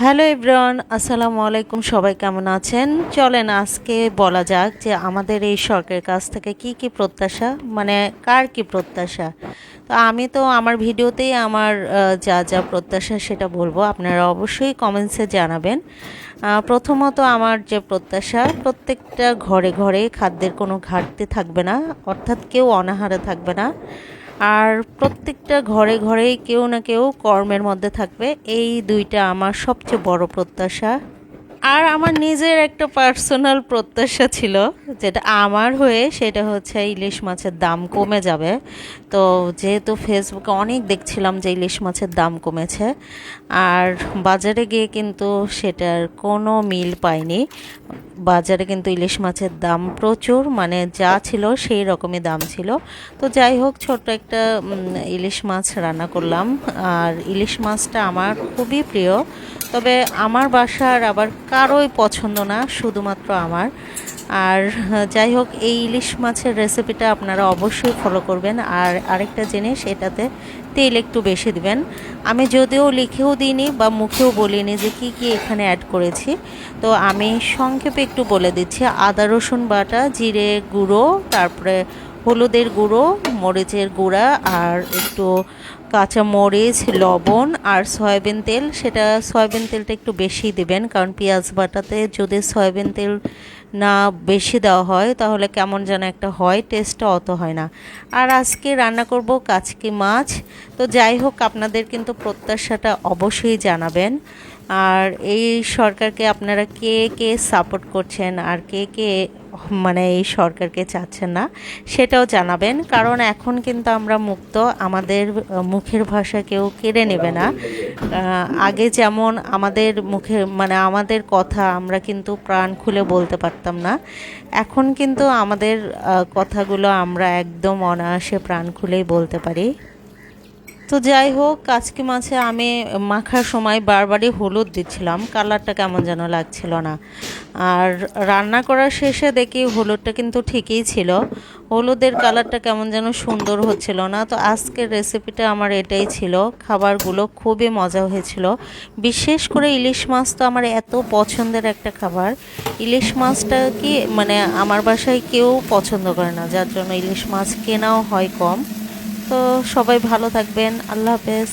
Hello everyone, আসসালামু আলাইকুম। সবাই কেমন আছেন? চলেন আজকে বলা যাক যে আমাদের এই সরকারের কাছ থেকে কি কি প্রত্যাশা, মানে কার কি প্রত্যাশা। তো আমি তো আমার ভিডিওতেই আমার যা যা প্রত্যাশা সেটা বলবো, আপনারা অবশ্যই কমেন্টসে জানাবেন। প্রথমত আমার যে প্রত্যাশা, প্রত্যেকটা ঘরে ঘরে খাদ্যের কোনো ঘাটতি থাকবে না, অর্থাৎ কেউ অনাহারে থাকবে না। আর প্রত্যেকটা ঘরে ঘরেই কেউ না কেউ কর্মের মধ্যে থাকবে, এই দুইটা আমার সবচেয়ে বড় প্রত্যাশা। আর আমার নিজের একটা পার্সোনাল প্রত্যাশা ছিল, যেটা আমার হয়ে, সেটা হচ্ছে ইলিশ মাছের দাম কমে যাবে। তো যেহেতু ফেসবুকে অনেক দেখছিলাম যে ইলিশ মাছের দাম কমেছে, আর বাজারে গিয়ে কিন্তু সেটার কোনো মিল পাইনি। বাজারে কিন্তু ইলিশ মাছের দাম প্রচুর, মানে যা ছিল সেই রকমই দাম ছিল। তো যাই হোক, ছোট্ট একটা ইলিশ মাছ রান্না করলাম। আর ইলিশ মাছটা আমার খুবই প্রিয়, তবে আমার বাসার আবার কারোই পছন্দ না, শুধুমাত্র আমার। আর যাই হোক, এই ইলিশ মাছের রেসিপিটা আপনারা অবশ্যই ফলো করবেন। আর আরেকটা জিনিস, এটাতে তেল একটু বেশি দিবেন। আমি যদিও লিখেও দিইনি বা মুখেও বলিনি যে কি কি এখানে অ্যাড করেছি, তো আমি সংক্ষেপে একটু বলে দিচ্ছি। আদা রসুন বাটা, জিরে গুঁড়ো, তারপরে হলুদের গুঁড়ো, মরিচের গুঁড়া, আর একটু কাঁচা মরিচ, লবণ আর সয়াবিন তেল। সেটা সয়াবিন তেলটা একটু বেশি দিবেন, কারণ পেঁয়াজ বাটাতে যদি সয়াবিন তেল না বেশি দেওয়া হয় তাহলে কেমন যেন একটা হয়, টেস্টটা অত হয় না। আর আজকে রান্না করব কাচকি মাছ। তো যাই হোক, আপনাদের কিন্তু প্রত্যাশাটা অবশ্যই জানাবেন। আর এই সরকারকে আপনারা কে কে সাপোর্ট করছেন আর কে কে মানে এই সরকারকে চাচ্ছেন না, সেটাও জানাবেন। কারণ এখন কিন্তু আমরা মুক্ত, আমাদের মুখের ভাষা কেউ কেড়ে নেবে না। আগে যেমন আমাদের মুখে, মানে আমাদের কথা আমরা কিন্তু প্রাণ খুলে বলতে পারতাম না, এখন কিন্তু আমাদের কথাগুলো আমরা একদম অনায়াসে প্রাণ খুলেই বলতে পারি। তো যাই হোক, কাচকি মাছে আমি মাখার সময় বারবারই হলুদ দিচ্ছিলাম, কালারটা কেমন যেন লাগছিল না। আর রান্না করার শেষে দেখি হলুদটা কিন্তু ঠিকই ছিল, হলুদের কালারটা কেমন যেন সুন্দর হচ্ছিল না। তো আজকের রেসিপিটা আমার এটাই ছিল। খাবারগুলো খুবই মজা হয়েছিল, বিশেষ করে ইলিশ মাছ তো আমার এত পছন্দের একটা খাবার। ইলিশ মাছটা কি, মানে আমার বাসায় কেউ পছন্দ করে না, যার জন্য ইলিশ মাছ কেনাও হয় কম। তো সবাই ভালো থাকবেন, আল্লাহ হাফেজ।